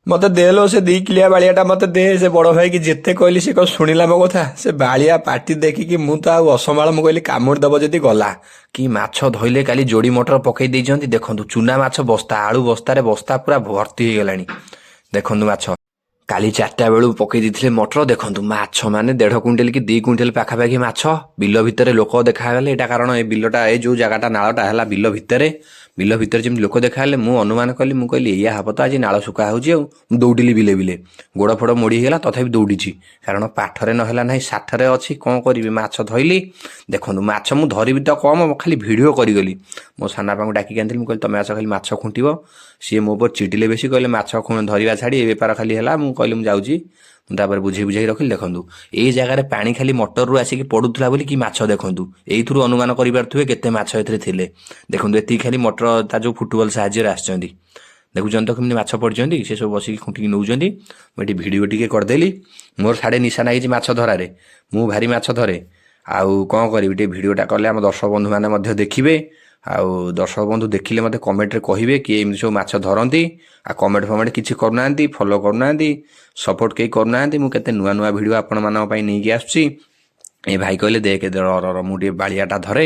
ମତେ ଦେଲୋ ସେ 2 କିଲିଆ ବାଳିଆଟା ମତେ ଦେ। ସେ ବଡ ଭାଇ କି ଯେତେ କହିଲି ସେ କଣ ଶୁଣିଲା ମୋ କଥା। ସେ ବାଳିଆ ପାଟି ଦେଖିକି ମୁଁ ତ ଆଉ ଅସମ୍ଭାଳ, ମୁଁ କହିଲି କାମୁଡି ଦବ ଯଦି ଗଲା। କି ମାଛ ଧଇଲେ କାଲି ଯୋଡି ମଟର ପକେଇ ଦେଇଛନ୍ତି ଦେଖନ୍ତୁ। ଚୁନା ମାଛ ବସ୍ତା, ଆଳୁ ବସ୍ତାରେ ବସ୍ତା ପୁରା ଭର୍ତ୍ତି ହେଇଗଲାଣି। ଦେଖନ୍ତୁ ମାଛ କାଲି 4ଟା ବେଳୁ ପକେଇ ଦେଇଥିଲେ ମଟର। ଦେଖନ୍ତୁ ମାଛ ମାନେ 1.5 କୁଇଣ୍ଟାଲ କି 2 କୁଇଣ୍ଟାଲ ପାଖାପାଖି ମାଛ। ବିଲ ଭିତରେ ଲୋକ ଦେଖାଗଲେ। ଏଇଟା କାରଣ ଏ ବିଲଟା, ଏ ଯୋଉ ଜାଗାଟା ନାଳଟା ହେଲା ବିଲ ଭିତରେ। ବିଲ ଭିତରେ ଯେମିତି ଲୋକ ଦେଖାହେଲେ ମୁଁ ଅନୁମାନ କଲି, ମୁଁ କହିଲି ଏଇଆ ହବ ତ ଆଜି ନାଳ ଶୁଖା ହେଉଛି ଆଉ। ମୁଁ ଦୌଡ଼ିଲି ବିଲେ ବିଲେ, ଗୋଡ଼ ଫୋଡ଼ ମୋଡ଼ି ହେଇଗଲା ତଥାପି ଦୌଡ଼ିଛି। କାରଣ ପାଠରେ ନହେଲା ନାହିଁ ଷାଠରେ ଅଛି, କ'ଣ କରିବି। ମାଛ ଧଇଲି। ଦେଖନ୍ତୁ ମାଛ ମୁଁ ଧରିବି ତ କମ୍, ଖାଲି ଭିଡ଼ିଓ କରିଗଲି। ମୋ ସାନାପାଙ୍କୁ ଡାକିକି ଆଣିଥିଲି। ମୁଁ କହିଲି ତମେ ଆସ ଖାଲି ମାଛ ଖୁଣ୍ଟିବ। ସିଏ ମୋ ଉପରେ ଚିଡ଼ିଲେ ବେଶୀ, କହିଲେ ମାଛ ଧରିବା ଛାଡ଼ି ଏ ବେପାର ଖାଲି ହେଲା। ମୁଁ କହିଲି ମୁଁ ଯାଉଛି। ମୁଁ ତାପରେ ବୁଝେଇ ବୁଝେଇ ରଖିଲି। ଦେଖନ୍ତୁ ଏଇ ଜାଗାରେ ପାଣି ଖାଲି ମଟରରୁ ଆସିକି ପଡ଼ୁଥିଲା ବୋଲି କି ମାଛ ଦେଖନ୍ତୁ। ଏଇଥିରୁ ଅନୁମାନ କରିପାରୁଥିବେ କେତେ ମାଛ ଏଥିରେ ଥିଲେ। ଦେଖନ୍ତୁ ଏତିକି ଖାଲି ମଟର ତା ଯେଉଁ ଫୁଟବଲ ସାହାଯ୍ୟରେ ଆସିଛନ୍ତି। ଦେଖୁଛନ୍ତି ତ କେମିତି ମାଛ ପଡ଼ିଛନ୍ତି। ସେ ସବୁ ବସିକି ଖୁଣ୍ଟିକି ନେଉଛନ୍ତି। ମୁଁ ଏଠି ଭିଡ଼ିଓ ଟିକେ କରିଦେଲି। ମୋର ସାଡ଼େ ନିଶା ନାଗିଛି ମାଛ ଧରାରେ। ମୁଁ ଭାରି ମାଛ ଧରେ। ଆଉ କ'ଣ କରିବି, ଟିକେ ଭିଡ଼ିଓଟା କଲେ ଆମ ଦର୍ଶକ ବନ୍ଧୁମାନେ ମଧ୍ୟ ଦେଖିବେ। ଆଉ ଦର୍ଶକ ବନ୍ଧୁ ଦେଖିଲେ ମୋତେ କମେଣ୍ଟରେ କହିବେ କିଏ ଏମିତି ସବୁ ମାଛ ଧରନ୍ତି। ଆଉ କମେଣ୍ଟ ଫମେଣ୍ଟ କିଛି କରୁନାହାନ୍ତି, ଫଲୋ କରୁନାହାନ୍ତି, ସପୋର୍ଟ କେହି କରୁନାହାନ୍ତି। ମୁଁ କେତେ ନୂଆ ନୂଆ ଭିଡ଼ିଓ ଆପଣମାନଙ୍କ ପାଇଁ ନେଇକି ଆସୁଛି। ଏ ଭାଇ କହିଲେ ଦେଖେ ମୁଁ ଟିକେ ବାଳିଆଟା ଧରେ।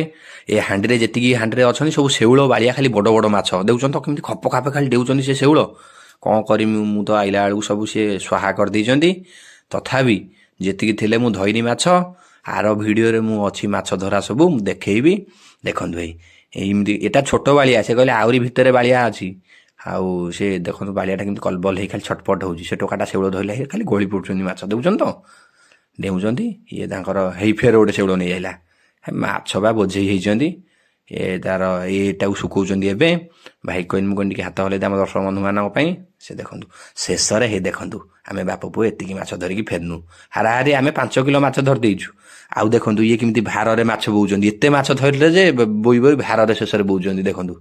ଏ ହାଣ୍ଡିରେ ଯେତିକି ହାଣ୍ଡିରେ ଅଛନ୍ତି ସବୁ ଶେଉଳ ବାଳିଆ, ଖାଲି ବଡ଼ ବଡ଼ ମାଛ ଦେଉଛନ୍ତି ତ କେମିତି ଖପ ଖାପେ ଖାଲି ଦେଉଛନ୍ତି ସେ ଶେଉଳ। କ'ଣ କରିମି, ମୁଁ ତ ଆଇଲା ବେଳକୁ ସବୁ ସିଏ ସ୍ୱାହା କରିଦେଇଛନ୍ତି। ତଥାପି ଯେତିକି ଥିଲେ ମୁଁ ଧଇନି ମାଛ। ଆର ଭିଡ଼ିଓରେ ମୁଁ ଅଛି ମାଛ ଧରା ସବୁ ମୁଁ ଦେଖେଇବି। ଦେଖନ୍ତୁ ଭାଇ ଏମିତି, ଏଟା ଛୋଟ ବାଳିଆ। ସେ କହିଲେ ଆହୁରି ଭିତରେ ବାଳିଆ ଅଛି। ଆଉ ସେ ଦେଖନ୍ତୁ ବାଳିଆଟା କେମିତି କଲବଲ ହେଇ ଖାଲି ଛଟପଟ ହେଉଛି। ସେ ଟୋକାଟା ଶେଉଳ ଧରିଲା ଖାଲି ଗଳି ପଡ଼ୁଛନ୍ତି ମାଛ, ଦେଉଛନ୍ତି ତ ଡେଉଁଛନ୍ତି। ଇଏ ତାଙ୍କର ହେଇ ଫେର ଗୋଟେ ଶେଉଳ ନେଇ ଆଇଲା। ମାଛ ବା ବୋଝେଇ ହେଇଛନ୍ତି। ଏ ତାର ଏଇଟାକୁ ଶୁକଉଛନ୍ତି ଏବେ। ଭାଇ କହିନି, ମୁଁ କହିନି ଟିକେ ହାତ ହଲେଇ ଆମ ଦର୍ଶକ ବନ୍ଧୁମାନଙ୍କ ପାଇଁ। ସେ ଦେଖନ୍ତୁ ଶେଷରେ ହେଇ ଦେଖନ୍ତୁ ଆମେ ବାପ ପୁଅ ଏତିକି ମାଛ ଧରିକି ଫେରିନୁ। ହାରାହାରି ଆମେ 5 କିଲୋ ମାଛ ଧରି ଦେଇଛୁ। ଆଉ ଦେଖନ୍ତୁ ଇଏ କେମିତି ଭାରରେ ମାଛ ବୋଉଛନ୍ତି। ଏତେ ମାଛ ଧରିଲେ ଯେ ବୋଇ ବୋଇ ଭାରରେ ଶେଷରେ ବୋଉଛନ୍ତି। ଦେଖନ୍ତୁ